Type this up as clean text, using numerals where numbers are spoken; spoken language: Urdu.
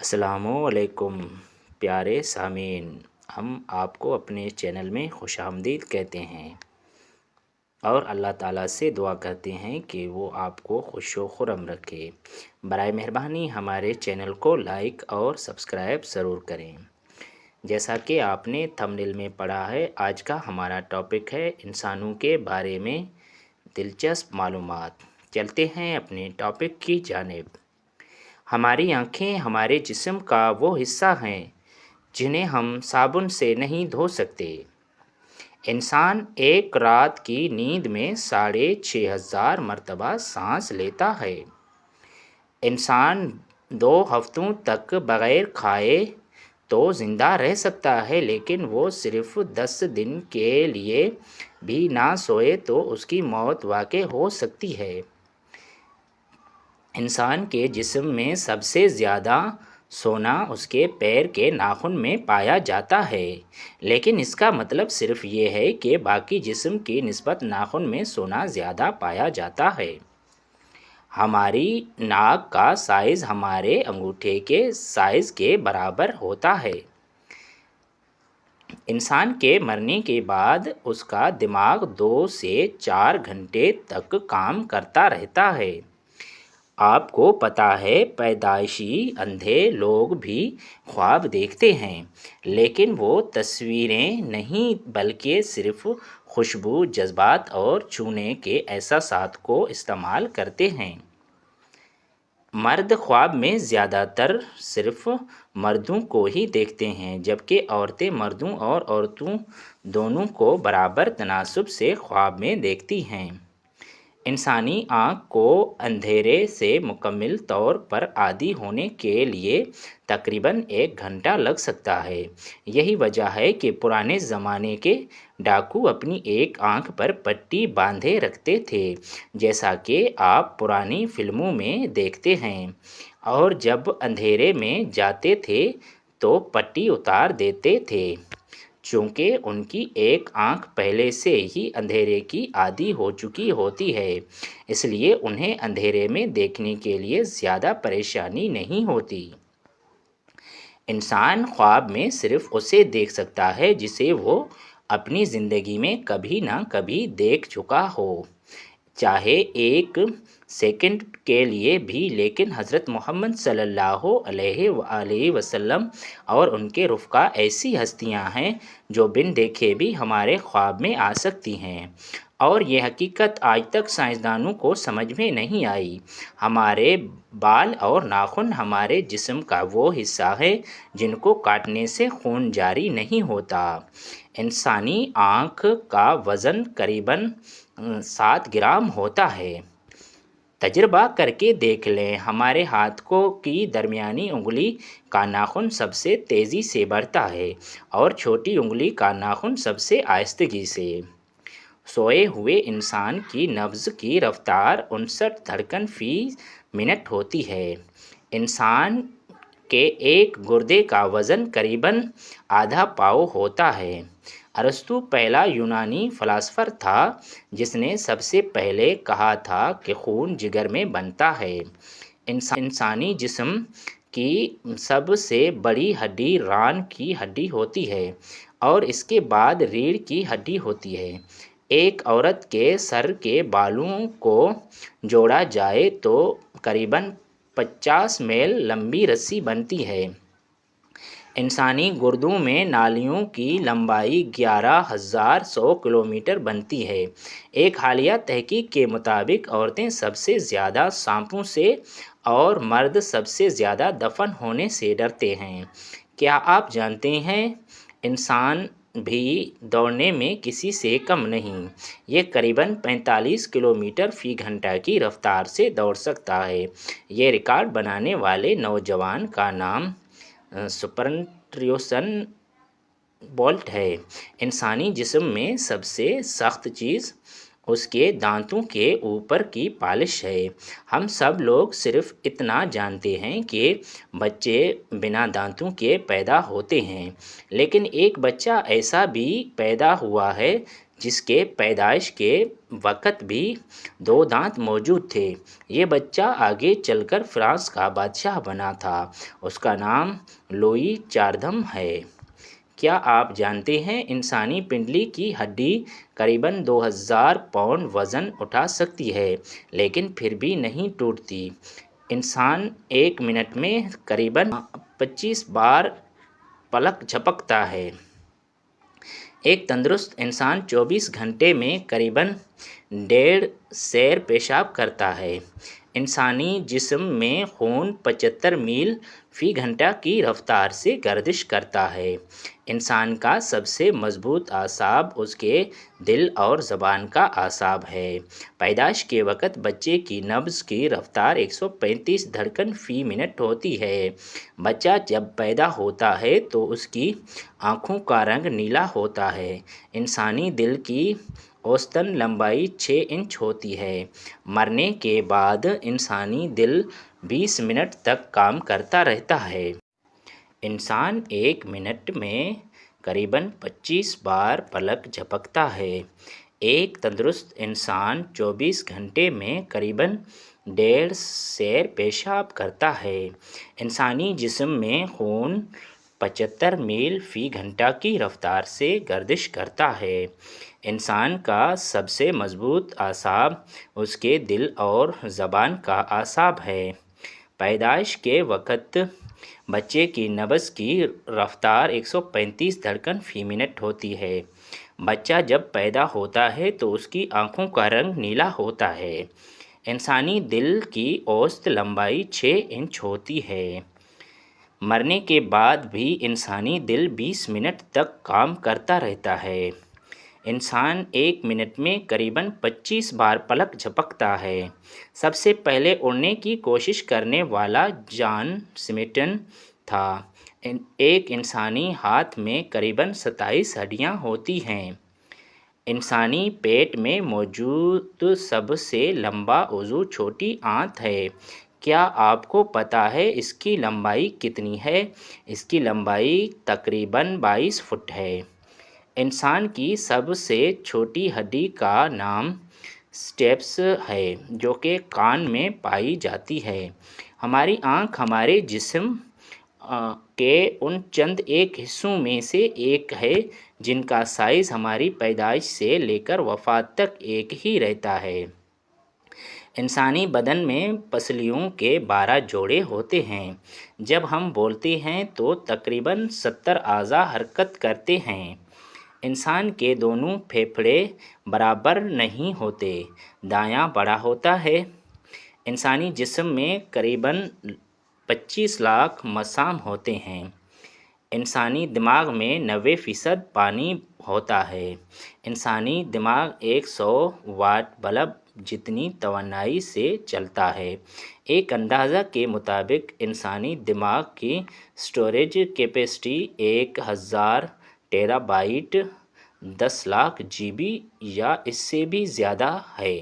السلام علیکم پیارے سامعین، ہم آپ کو اپنے چینل میں خوش آمدید کہتے ہیں اور اللہ تعالیٰ سے دعا کرتے ہیں کہ وہ آپ کو خوش و خرم رکھے۔ برائے مہربانی ہمارے چینل کو لائک اور سبسکرائب ضرور کریں۔ جیسا کہ آپ نے تھمبنیل میں پڑھا ہے، آج کا ہمارا ٹاپک ہے انسانوں کے بارے میں دلچسپ معلومات۔ چلتے ہیں اپنے ٹاپک کی جانب۔ ہماری آنکھیں ہمارے جسم کا وہ حصہ ہیں جنہیں ہم صابن سے نہیں دھو سکتے۔ انسان ایک رات کی نیند میں 6,500 مرتبہ سانس لیتا ہے۔ انسان 2 ہفتوں تک بغیر کھائے تو زندہ رہ سکتا ہے، لیکن وہ صرف 10 دن کے لیے بھی نہ سوئے تو اس کی موت واقع ہو سکتی ہے۔ انسان کے جسم میں سب سے زیادہ سونا اس کے پیر کے ناخن میں پایا جاتا ہے، لیکن اس کا مطلب صرف یہ ہے کہ باقی جسم کی نسبت ناخن میں سونا زیادہ پایا جاتا ہے۔ ہماری ناک کا سائز ہمارے انگوٹھے کے سائز کے برابر ہوتا ہے۔ انسان کے مرنے کے بعد اس کا دماغ 2 سے 4 گھنٹے تک کام کرتا رہتا ہے۔ آپ کو پتہ ہے پیدائشی اندھے لوگ بھی خواب دیکھتے ہیں، لیکن وہ تصویریں نہیں بلکہ صرف خوشبو، جذبات اور چھونے کے احساسات کو استعمال کرتے ہیں۔ مرد خواب میں زیادہ تر صرف مردوں کو ہی دیکھتے ہیں، جبکہ عورتیں مردوں اور عورتوں دونوں کو برابر تناسب سے خواب میں دیکھتی ہیں۔ انسانی آنکھ کو اندھیرے سے مکمل طور پر عادی ہونے کے لیے تقریباً 1 گھنٹہ لگ سکتا ہے۔ یہی وجہ ہے کہ پرانے زمانے کے ڈاکو اپنی ایک آنکھ پر پٹی باندھے رکھتے تھے، جیسا کہ آپ پرانی فلموں میں دیکھتے ہیں، اور جب اندھیرے میں جاتے تھے تو پٹی اتار دیتے تھے۔ چونکہ ان کی ایک آنکھ پہلے سے ہی اندھیرے کی عادی ہو چکی ہوتی ہے، اس لیے انہیں اندھیرے میں دیکھنے کے لیے زیادہ پریشانی نہیں ہوتی۔ انسان خواب میں صرف اسے دیکھ سکتا ہے جسے وہ اپنی زندگی میں کبھی نہ کبھی دیکھ چکا ہو، چاہے 1 سیکنڈ کے لیے بھی۔ لیکن حضرت محمد صلی اللہ علیہ وآلہ وسلم اور ان کے رفقا ایسی ہستیاں ہیں جو بن دیکھے بھی ہمارے خواب میں آ سکتی ہیں، اور یہ حقیقت آج تک سائنسدانوں کو سمجھ میں نہیں آئی۔ ہمارے بال اور ناخن ہمارے جسم کا وہ حصہ ہے جن کو کاٹنے سے خون جاری نہیں ہوتا۔ انسانی آنکھ کا وزن قریباً 7 گرام ہوتا ہے۔ تجربہ کر کے دیکھ لیں، ہمارے ہاتھ کی درمیانی انگلی کا ناخن سب سے تیزی سے بڑھتا ہے اور چھوٹی انگلی کا ناخن سب سے آہستگی سے۔ سوئے ہوئے انسان کی نبض کی رفتار 59 دھڑکن فی منٹ ہوتی ہے۔ انسان کے ایک گردے کا وزن قریباً ½ پاؤ ہوتا ہے۔ ارسطو پہلا یونانی فلاسفر تھا جس نے سب سے پہلے کہا تھا کہ خون جگر میں بنتا ہے۔ انسانی جسم کی سب سے بڑی ہڈی ران کی ہڈی ہوتی ہے اور اس کے بعد ریڑھ کی ہڈی ہوتی ہے۔ ایک عورت کے سر کے بالوں کو جوڑا جائے تو قریباً 50 میل لمبی رسی بنتی ہے۔ انسانی گردوں میں نالیوں کی لمبائی 11,100 کلومیٹر بنتی ہے۔ ایک حالیہ تحقیق کے مطابق عورتیں سب سے زیادہ سانپوں سے اور مرد سب سے زیادہ دفن ہونے سے ڈرتے ہیں۔ کیا آپ جانتے ہیں انسان بھی دوڑنے میں کسی سے کم نہیں؟ یہ قریباً 45 کلومیٹر فی گھنٹہ کی رفتار سے دوڑ سکتا ہے۔ یہ ریکارڈ بنانے والے نوجوان کا نام اسپرنٹر یوسین بولٹ ہے۔ انسانی جسم میں سب سے سخت چیز اس کے دانتوں کے اوپر کی پالش ہے۔ ہم سب لوگ صرف اتنا جانتے ہیں کہ بچے بنا دانتوں کے پیدا ہوتے ہیں، لیکن ایک بچہ ایسا بھی پیدا ہوا ہے جس کے پیدائش کے وقت بھی 2 دانت موجود تھے۔ یہ بچہ آگے چل کر فرانس کا بادشاہ بنا تھا۔ اس کا نام لوئی 14 ہے۔ کیا آپ جانتے ہیں انسانی پنڈلی کی ہڈی قریباً 2000 پاؤنڈ وزن اٹھا سکتی ہے لیکن پھر بھی نہیں ٹوٹتی۔ انسان 1 منٹ میں قریباً 25 بار پلک جھپکتا ہے۔ ایک تندرست انسان 24 گھنٹے میں قریباً 1.5 سیر پیشاب کرتا ہے۔ انسانی جسم میں خون 75 میل فی گھنٹہ کی رفتار سے گردش کرتا ہے۔ انسان کا سب سے مضبوط اعصاب اس کے دل اور زبان کا اعصاب ہے۔ پیدائش کے وقت بچے کی نبض کی رفتار 135 دھڑکن فی منٹ ہوتی ہے۔ بچہ جب پیدا ہوتا ہے تو اس کی آنکھوں کا رنگ نیلا ہوتا ہے۔ انسانی دل کی اوسطاً لمبائی 6 انچ ہوتی ہے۔ مرنے کے بعد انسانی دل 20 منٹ تک کام کرتا رہتا ہے۔ انسان 1 منٹ میں قریباً 25 بار پلک جھپکتا ہے۔ ایک تندرست انسان 24 گھنٹے میں قریباً 1.5 سیر پیشاب کرتا ہے۔ انسانی جسم میں خون 75 میل فی گھنٹہ کی رفتار سے گردش کرتا ہے۔ انسان کا سب سے مضبوط اعصاب اس کے دل اور زبان کا اعصاب ہے۔ پیدائش کے وقت بچے کی نبض کی رفتار 135 دھڑکن فی منٹ ہوتی ہے۔ بچہ جب پیدا ہوتا ہے تو اس کی آنکھوں کا رنگ نیلا ہوتا ہے۔ انسانی دل کی اوسط لمبائی 6 انچ ہوتی ہے۔ مرنے کے بعد بھی انسانی دل 20 منٹ تک کام کرتا رہتا ہے۔ انسان 1 منٹ میں قریباً 25 بار پلک جھپکتا ہے۔ سب سے پہلے اڑنے کی کوشش کرنے والا جان سمتھن تھا۔ ایک انسانی ہاتھ میں قریباً 27 ہڈیاں ہوتی ہیں۔ انسانی پیٹ میں موجود سب سے لمبا عضو چھوٹی آنت ہے۔ کیا آپ کو پتہ ہے اس کی لمبائی کتنی ہے؟ اس کی لمبائی تقریباً 22 فٹ ہے۔ انسان کی سب سے چھوٹی ہڈی کا نام سٹیپس ہے جو کہ کان میں پائی جاتی ہے۔ ہماری آنکھ ہمارے جسم کے ان چند ایک حصوں میں سے ایک ہے جن کا سائز ہماری پیدائش سے لے کر وفات تک ایک ہی رہتا ہے۔ انسانی بدن میں پسلیوں کے 12 جوڑے ہوتے ہیں۔ جب ہم بولتے ہیں تو تقریباً 70 اعضاء حرکت کرتے ہیں۔ انسان کے دونوں پھیپھڑے برابر نہیں ہوتے۔ دایاں بڑا ہوتا ہے۔ انسانی جسم میں قریباً 25 لاکھ مسام ہوتے ہیں۔ انسانی دماغ میں 90% پانی ہوتا ہے۔ انسانی دماغ 100 واٹ بلب جتنی توانائی سے چلتا ہے۔ ایک اندازہ کے مطابق انسانی دماغ کی storage capacity 1000 tera byte 10 lakh GB یا اس سے بھی زیادہ ہے۔